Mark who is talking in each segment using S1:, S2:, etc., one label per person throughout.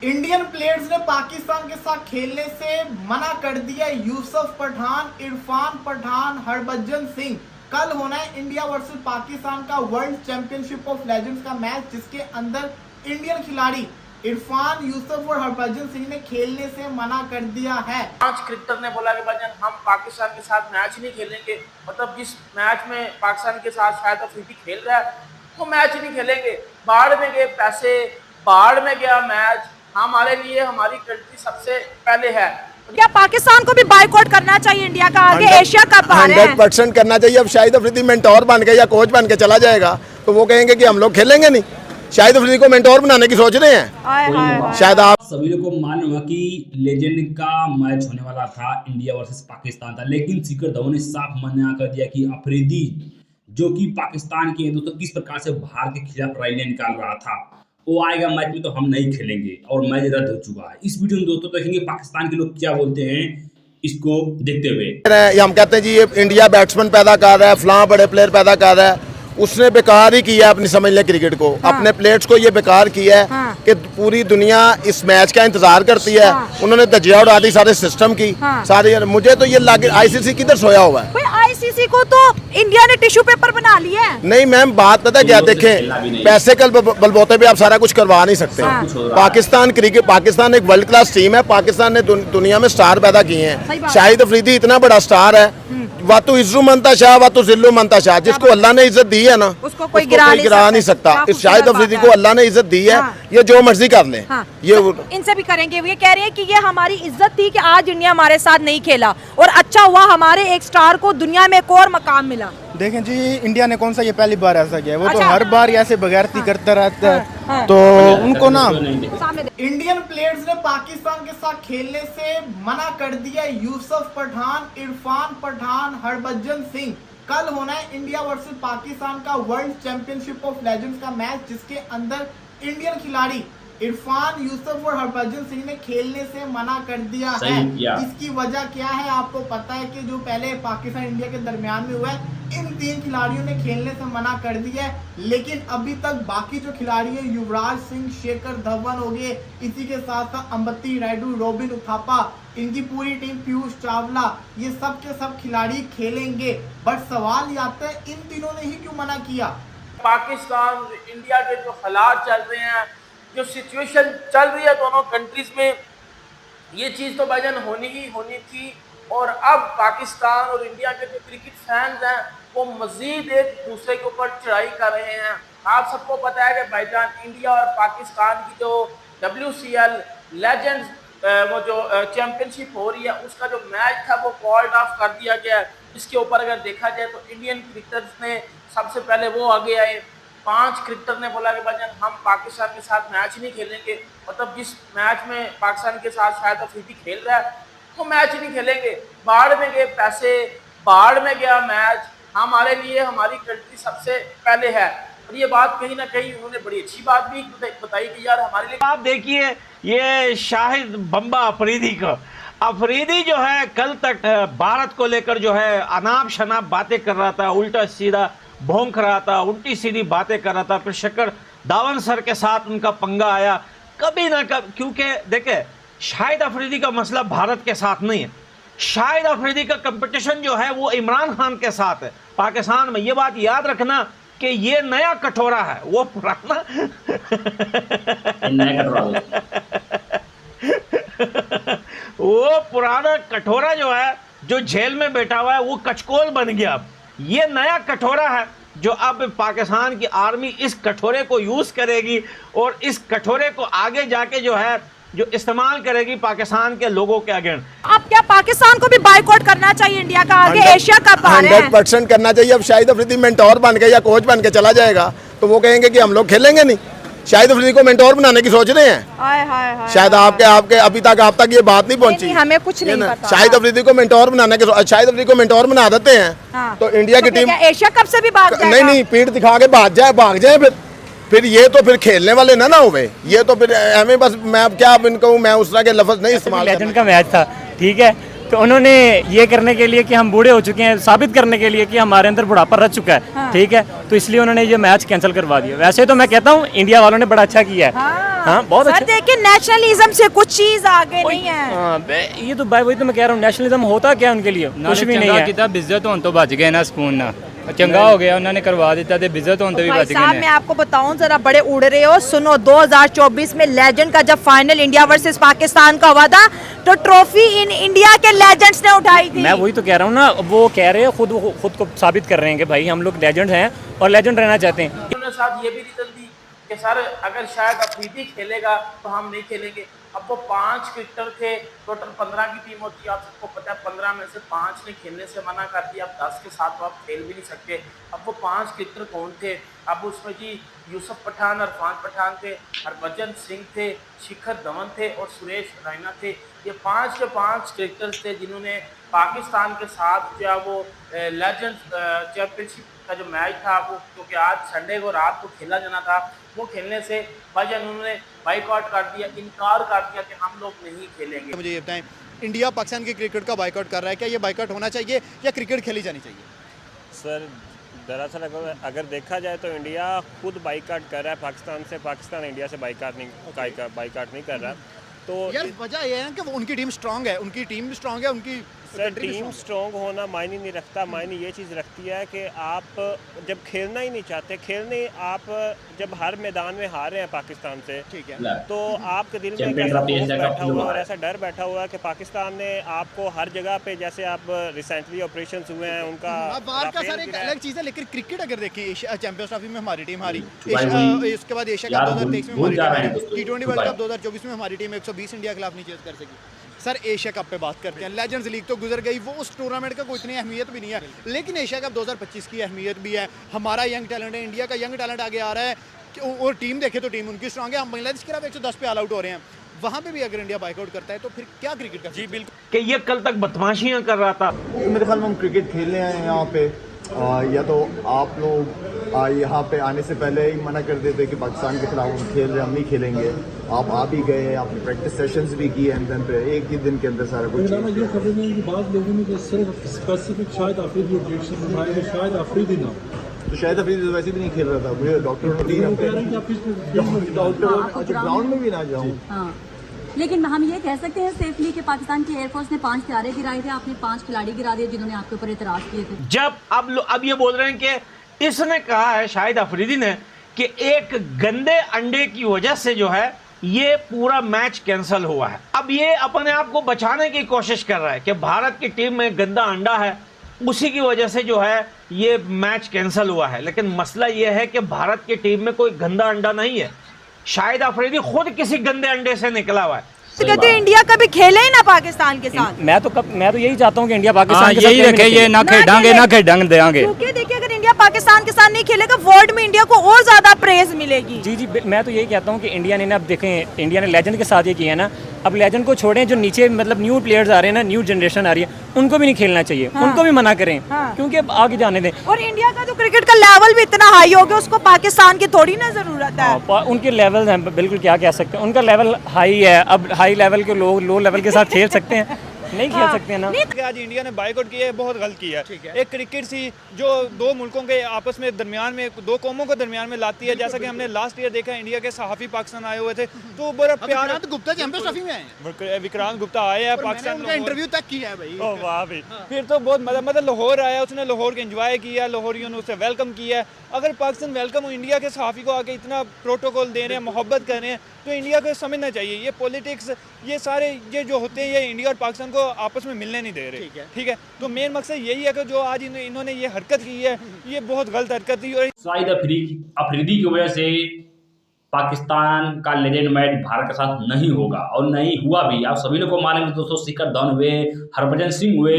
S1: Indian players ने पाकिस्तान के साथ खेलने से मना कर दिया। यूसुफ पठान, इरफान पठान, हरभजन सिंह। कल होना है इंडिया वर्सेस पाकिस्तान का वर्ल्ड चैंपियनशिप ऑफ लेजेंड्स का मैच, जिसके अंदर इंडियन खिलाड़ी इरफान, यूसुफ और हरभजन सिंह ने खेलने से मना कर दिया है।
S2: 5 क्रिकेटर ने बोला कि भाईजान हम पाकिस्तान के साथ मैच नहीं खेलेंगे। मतलब जिस मैच में पाकिस्तान के साथ शायद अफरीदी खेल रहा है वो मैच नहीं खेलेंगे। बाढ़ में गए पैसे, बाढ़ में गया मैच। हमारे लिए हमारी कंट्री सबसे पहले है।
S3: क्या पाकिस्तान को भी बायकॉट करना चाहिए इंडिया का? आगे एशिया कप आ रहे हैं।
S4: 100% करना चाहिए। अब शाहिद अफरीदी मेंटोर बन के या कोच बन के चला जाएगा तो वो कहेंगे कि हम लोग खेलेंगे नहीं। शाहिद अफरीदी को मेंटोर बनाने की सोच रहे हैं। शायद आप
S5: सभी लोग को मालूम है कि लेजेंड का मैच होने वाला था, इंडिया वर्सेस पाकिस्तान था, लेकिन शिखर धवन ने साफ मना कर दिया कि अफरीदी जो कि पाकिस्तान के दोस्तों किस प्रकार से भारत के खिलाफ रैली निकाल रहा था, वो आएगा मैच में तो हम नहीं खेलेंगे और मैच रद्द हो चुका है। इस वीडियो में दोस्तों देखेंगे पाकिस्तान के लोग क्या बोलते हैं, इसको देखते हुए।
S4: हम कहते हैं जी ये इंडिया बैट्समैन पैदा कर रहा है, फलां बड़े प्लेयर पैदा कर रहा है। उसने बेकार ही किया अपनी समझ ले क्रिकेट को। अपने प्लेयर्स को ये बेकार किया है कि पूरी दुनिया इस मैच का इंतजार करती है। उन्होंने धज्जियां उड़ा दी सारे सिस्टम की सारी। मुझे तो ये लगे आईसीसी किधर सोया हुआ है।
S3: आईसीसी को तो इंडिया ने टिश्यू पेपर बना लिया है।
S4: नहीं मैम, बात पता क्या, देखें पैसे के बलबूते पे आप सारा कुछ करवा नहीं सकते। पाकिस्तान क्रिकेट, पाकिस्तान एक वर्ल्ड क्लास टीम है। पाकिस्तान ने दुनिया में स्टार पैदा किए हैं। शाहिद अफरीदी इतना बड़ा स्टार है, वातु इज्जू मनता शाह, वातु जिल्लू मनता शाह। जिसको अल्लाह ने इज्जत दी है ना, उसको कोई गिरा नहीं सकता। इस शाहिद अफरीदी को अल्लाह ने इज्जत दी है, ये जो मर्जी कर ले। ये
S3: इनसे भी करेंगे। ये कह रहे हैं कि ये हमारी इज्जत थी कि आज इंडिया हमारे साथ नहीं खेला, और अच्छा हुआ हमारे एक स्टार को दुनिया में एक और मकाम मिला।
S6: देखें जी, इंडिया ने कौन सा ये पहली बार ऐसा किया है? वो तो हर बार ऐसे बगैरती करता रहता है। तो उनको ना
S1: इंडियन प्लेयर्स ने पाकिस्तान के साथ खेलने से मना कर दिया। यूसुफ पठान, इरफान पठान, हरभजन सिंह। कल होना है इंडिया वर्सेस पाकिस्तान का वर्ल्ड चैंपियनशिप ऑफ लेजेंड्स का मैच, जिसके अंदर इंडियन खिलाड़ी इरफान, यूसुफ और हरभजन सिंह ने खेलने से मना कर दिया है। इसकी वजह क्या है आपको पता है कि जो पहले पाकिस्तान इंडिया के दरमियान में हुआ है, इन 3 खिलाड़ियों ने खेलने से मना कर दिया है। लेकिन अभी तक बाकी जो खिलाड़ी है, युवराज सिंह, शिखर धवन हो गए, इसी के साथ साथ अंबती रायडू, रोबिन उथापा, इनकी पूरी टीम, पीयूष चावला, ये सब के सब खिलाड़ी खेलेंगे। बट सवाल ये आता है इन तीनों ने ही क्यों मना किया?
S2: पाकिस्तान इंडिया के जो हालात चल रहे हैं, जो सिचुएशन चल रही है दोनों कंट्रीज में, ये चीज़ तो भाईजान होनी ही होनी थी। और अब पाकिस्तान और इंडिया के जो क्रिकेट फैंस हैं वो मजीद एक दूसरे के ऊपर चढ़ाई कर रहे हैं। आप सबको पता है कि भाईजान इंडिया और पाकिस्तान की जो WCL लेजेंड्स वो जो चैंपियनशिप हो रही है, उसका जो मैच था वो कॉल्ड ऑफ कर दिया गया। इसके ऊपर अगर देखा जाए तो इंडियन क्रिकेटर्स ने सबसे पहले वो आगे आए। 5 क्रिकेटर ने बोला कि भाईजान हम पाकिस्तान के साथ मैच नहीं खेलेंगे। मतलब जिस मैच में पाकिस्तान के साथ शायद अफरीदी खेल रहा है वो मैच नहीं खेलेंगे। बाढ़ में गए पैसे, बाढ़ में गया मैच। हमारे लिए हमारी कंट्री सबसे पहले है। और ये बात कहीं ना कहीं उन्होंने बड़ी अच्छी बात भी बताई कि यार हमारे लिए।
S7: आप देखिए ये शाहिद बम्बा अफरीदी जो है कल तक भारत को लेकर जो है अनाप शनाप बातें कर रहा था, उल्टा सीधा भौंक रहा था, उल्टी सीधी बातें कर रहा था। फिर शिखर धवन सर के साथ उनका पंगा आया कभी ना कभी, क्योंकि देखे शाहिद अफरीदी का मसला भारत के साथ नहीं है। शाहिद अफरीदी का कंपटीशन जो है वो इमरान खान के साथ है पाकिस्तान में। ये बात याद रखना कि ये नया कटोरा है, वो पुराना वो पुराना कटोरा जो है, जो जेल में बैठा हुआ है, वो कचकोल बन गया। अब ये नया कटोरा है जो अब पाकिस्तान की आर्मी इस कटोरे को यूज करेगी और इस कटोरे को आगे जाके जो है जो इस्तेमाल करेगी पाकिस्तान के लोगों के अगेंस्ट।
S3: अब क्या पाकिस्तान को भी बायकॉट करना चाहिए इंडिया का? आगे एशिया कप आ रहे हैं।
S4: 100% करना चाहिए। अब शाहिद अफरीदी मेंटोर बन के या कोच बन के चला जाएगा तो वो कहेंगे कि हम लोग खेलेंगे नहीं। शाहिद अफरीदी को मेंटोर बनाने की सोच रहे हैं। शायद आपके अभी तक आप तक ये बात नहीं पहुंची।
S3: हमें कुछ नहीं पता।
S4: शाहिद अफरीदी को मेंटोर बनाने के, शाहिद अफरीदी को मेंटोर बना देते हैं तो इंडिया की टीम
S3: एशिया कप से भी भाग जाएगा।
S4: नहीं, पीठ दिखा के भाग जाए। फिर ये तो फिर खेलने वाले ना हुए। ये तो फिर हमें बस, मैं अब क्या इनको मैं उस तरह के लफ्ज नहीं इस्तेमाल।
S8: लेजेंड का मैच था, ठीक है, तो उन्होंने ये करने के लिए कि हम बूढ़े हो चुके हैं, साबित करने के लिए कि हमारे अंदर बुढ़ापा रह चुका है, ठीक है, तो इसलिए उन्होंने ये मैच कैंसिल करवा दिया। वैसे तो मैं कहता हूँ इंडिया वालों ने बड़ा अच्छा किया है। हाँ बहुत
S3: सर
S8: अच्छे।
S3: देखिए नेशनलिज्म से कुछ चीज आगे नहीं है।
S8: हाँ, ये तो भाई वही तो मैं कह रहा हूँ, नेशनलिज्म होता क्या उनके लिए, कुछ भी नहीं है।
S9: किता बिज्जत होन तो बच गए ना स्पून ना चंगा हो गया उन्होंने करवा दिता ते बिज्जत होन तो भी
S3: भाई
S9: बच
S3: साहब
S9: गए
S3: मैं आपको बताऊं, जरा बड़े उड़ रहे हो, सुनो 2024 में लेजेंड का जब फाइनल इंडिया वर्सेस पाकिस्तान का हुआ था तो ट्रॉफी इन इंडिया के लेजेंड्स ने उठाई थी।
S8: मैं वही तो कह रहा हूँ ना, वो कह रहे हैं खुद को साबित कर रहे हैं कि भाई हम लोग लेजेंड हैं और लेजेंड रहना चाहते हैं।
S2: उन्होंने साथ ये भी रीजन दी कि सर अगर शायद अफरीदी खेलेगा तो हम नहीं खेलेंगे। अब वो 5 क्रिकेटर थे, टोटल 15 की टीम होती है, आप सबको पता है 15 में से 5 ने खेलने से मना कर दिया। अब 10 के साथ तो आप खेल भी नहीं सकते। अब वो 5 क्रिकेटर कौन थे? अब उसमें जी यूसुफ पठान, इरफान पठान थे, हरभजन सिंह थे, शिखर धवन थे और सुरेश रैना थे। ये 5 के 5 क्रिकेटर्स थे जिन्होंने पाकिस्तान के साथ जो है वो लेजेंड्स चैंपियनशिप का जो मैच था वो, क्योंकि आज संडे को रात को खेला जाना था, वो खेलने से भाईजान उन्होंने बाइकआउट कर दिया, इनकार कर दिया कि हम लोग नहीं खेलेंगे।
S6: मुझे ये बताएं, इंडिया पाकिस्तान के क्रिकेट का बाइकआउट कर रहा है, क्या ये बाइकआउट होना चाहिए या क्रिकेट खेली जानी चाहिए?
S10: सर दरअसल अगर देखा जाए तो इंडिया खुद बाइकआउट कर रहा है पाकिस्तान से, पाकिस्तान इंडिया से बाइकआउट नहीं कर रहा। तो
S6: यार वजह यह है कि वो उनकी टीम स्ट्रांग है, उनकी टीम भी स्ट्रांग है, उनकी
S10: सर टीम स्ट्रॉन्ग होना मायने नहीं रखता। मायने ये चीज़ रखती है कि आप जब खेलना ही नहीं चाहते, आप जब हर मैदान में हार रहे हैं पाकिस्तान से, ठीक है, तो आपके दिल में एक ऐसा खौफ बैठा हुआ और ऐसा डर बैठा हुआ है कि पाकिस्तान ने आपको हर जगह पे, जैसे आप रिसेंटली ऑपरेशन हुए हैं उनका,
S6: बाहर का सर एक अलग चीज़ है, लेकिन क्रिकेट अगर देखिए चैंपियंस ट्रॉफी में हमारी टीम हारी, इसके बाद एशिया कप 2023 में हमारी टीम हारी, T20 वर्ल्ड कप 2024 में हमारी टीम 120 इंडिया के खिलाफ नहीं चेज कर सकी। सर एशिया कप पे बात करते हैं, लेजेंड्स लीग तो गुजर गई, वो उस टूर्नामेंट का कोई इतनी अहमियत भी नहीं है, लेकिन एशिया कप 2025 की अहमियत भी है। हमारा यंग टैलेंट है, इंडिया का यंग टैलेंट आगे आ रहा है और टीम देखे तो टीम उनकी स्ट्रांग है। हम बांग्लादेश के खिलाफ 110 पे ऑल आउट हो रहे हैं, वहाँ पे भी अगर इंडिया बाइकआउट करता है तो फिर क्या क्रिकेट का?
S7: जी बिल्कुल, कि ये कल तक बदमाशियां कर रहा था।
S11: मेरे ख्याल में हम क्रिकेट खेलने आए हैं यहाँ पे, या तो आप लोग यहाँ पे आने से पहले ही मना कर देते कि पाकिस्तान के खिलाफ हम खेल रहे, हम नहीं खेलेंगे। आप आ भी गए, आपने प्रैक्टिस सेशंस भी किए, एंड देन पे एक ही दिन के अंदर सारा कुछ।
S12: ये खबर में कि बाद लोगों ने सिर्फ स्पेसिफिक शायद अफरीदी ऑब्जेक्शन उठाए थे, शायद अफरीदी ना,
S11: तो शायद अफरीदी तो वैसे भी नहीं खेल रहा था। मुझे डॉक्टर ने ग्राउंड में भी ना जाऊँ।
S13: लेकिन हम ये कह सकते हैं सेफली कि पाकिस्तान की एयरफोर्स ने 5 हथियारे गिराए थे, आपने 5 खिलाड़ी गिरा दिए जिन्होंने आपके ऊपर एतराज किए थे।
S7: जब अब ये बोल रहे हैं कि इसने कहा है शाहिद अफरीदी ने कि एक गंदे अंडे की वजह से जो है ये पूरा मैच कैंसिल हुआ है। अब ये अपने आप को बचाने की कोशिश कर रहा है कि भारत की टीम में गंदा अंडा है, उसी की वजह से जो है ये मैच कैंसिल हुआ है। लेकिन मसला ये है कि भारत की टीम में कोई गंदा अंडा नहीं है, शाहिद अफरीदी खुद किसी गंदे अंडे से निकला हुआ है।
S3: तो कहते हैं इंडिया कभी खेले ही ना पाकिस्तान के साथ।
S8: मैं तो यही चाहता हूँ कि इंडिया पाकिस्तान के
S9: यही रखे, ये ना खेलेंगे ना खेलेंगे देंगे।
S3: क्योंकि देखिए अगर इंडिया पाकिस्तान के साथ नहीं खेलेगा वर्ल्ड में इंडिया को और ज्यादा प्रेज मिलेगी।
S8: जी मैं तो यही कहता हूँ कि इंडिया ने ना, अब देखें इंडिया ने लेजेंड के साथ ये किया है ना, अब लेजेंड को छोड़ें, जो नीचे मतलब न्यू प्लेयर्स आ रहे हैं ना, न्यू जनरेशन आ रही है, उनको भी नहीं खेलना चाहिए। हाँ। उनको भी मना करें। हाँ। क्योंकि अब आगे जाने दें।
S3: और इंडिया का जो क्रिकेट का लेवल भी इतना हाई हो गया, उसको पाकिस्तान की थोड़ी ना जरूरत है।
S8: उनके लेवल हैं, बिल्कुल क्या कह सकते हैं, उनका लेवल हाई है। अब हाई लेवल के लोग लो लेवल के साथ खेल सकते हैं, नहीं खेल सकते हैं ना।
S6: आज इंडिया ने बाइकआउट किया है, बहुत गलत किया है। एक क्रिकेट सी जो दो मुल्कों के आपस में दरमियान में, दो कौमों को दरमियान में लाती है, जैसा कि हमने लास्ट ईयर देखा, इंडिया के सहाफी पाकिस्तान आए हुए थे तो बड़ा प्यार। विक्रांत गुप्ता चैंपियंस ट्रॉफी में आए, विक्रांत गुप्ता आए हैं पाकिस्तान का इंटरव्यू तक किया है भाई। ओह वाह भाई, फिर तो बहुत मजा। मतलब लाहौर आया, उसने लाहौर के एंजॉय किया, लाहौरियों ने उसे वेलकम किया। अगर पाकिस्तान वेलकम हो, इंडिया के सहाफी को आके इतना प्रोटोकॉल दे रहे हैं, मोहब्बत कर रहे हैं, तो इंडिया को समझना चाहिए ये पॉलिटिक्स, ये सारे ये जो होते हैं, ये इंडिया और पाकिस्तान को आपस में मिलने नहीं दे रहे। ठीक है, तो मेन मकसद यही है कि जो आज इन्होंने ये हरकत की है, ये बहुत गलत हरकत थी। और
S5: शाहिद अफरीदी की वजह से पाकिस्तान का लेजेंड मैच भारत के साथ नहीं होगा और नहीं हुआ भी। आप सभी लोग को मालूम है दोस्तों, शिखर धवन हुए, हरभजन सिंह हुए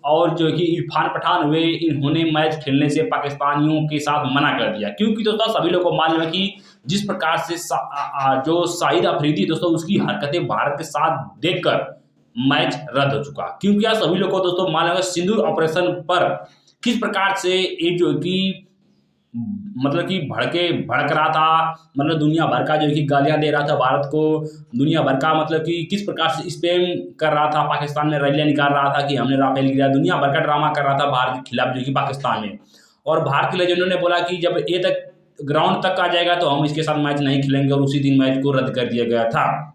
S5: और जो कि इरफान पठान हुए, इन्होंने मैच खेलने से पाकिस्तानियों के साथ मना कर दिया। क्योंकि दोस्तों सभी लोग को मालूम है कि जिस प्रकार से जो शाहिद अफरीदी दोस्तों उसकी हरकतें भारत के साथ देखकर मैच रद्द हो चुका। क्योंकि आप सभी लोग को दोस्तों मालूम है सिंदूर ऑपरेशन पर किस प्रकार से एक जो कि मतलब कि भड़क रहा था, मतलब दुनिया भर का जो कि गालियां दे रहा था भारत को, दुनिया भर का मतलब कि किस प्रकार से स्पैम कर रहा था, पाकिस्तान में रैलियां निकाल रहा था कि हमने राफेल गिराया, दुनिया भर का ड्रामा कर रहा था भारत के खिलाफ जो कि पाकिस्तान में। और भारत के लेजेंडों ने बोला कि जब ग्राउंड तक आ जाएगा तो हम इसके साथ मैच नहीं खेलेंगे, और उसी दिन मैच को रद्द कर दिया गया था।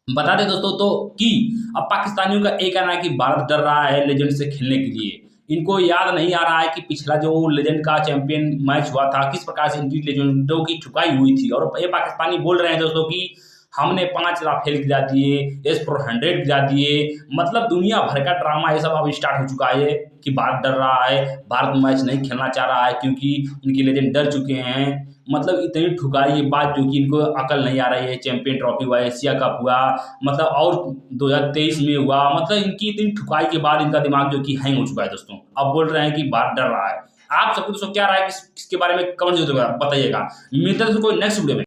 S5: बता दें दोस्तों तो कि अब पाकिस्तानियों का एक कहना है कि भारत डर रहा है लेजेंड से खेलने के लिए। इनको याद नहीं आ रहा है कि पिछला जो लेजेंड का चैंपियन मैच हुआ था किस प्रकार से इनकी लेजेंडों की ठुकाई हुई थी। और ये पाकिस्तानी बोल रहे हैं दोस्तों कि हमने 5 राफेल गिरा दिए, S-400 गिरा दिए, मतलब दुनिया भर का ड्रामा ये सब अब स्टार्ट हो चुका है कि भारत डर रहा है, भारत मैच नहीं खेलना चाह रहा है क्योंकि इनके लेजेंड डर चुके हैं। मतलब इतनी ठुकाई ये बात जो कि इनको अकल नहीं आ रही है। चैंपियन ट्रॉफी हुआ, एशिया कप हुआ, मतलब और 2023 में हुआ, मतलब इनकी इतनी ठुकाई के बाद इनका दिमाग जो कि हैंग हो चुका है दोस्तों। अब बोल रहे हैं कि भारत डर रहा है। आप सबको दोस्तों क्या राय है इसके बारे में कमेंट जरूर बताइएगा। मिलते हैं दोस्तों कोई नेक्स्ट वीडियो में।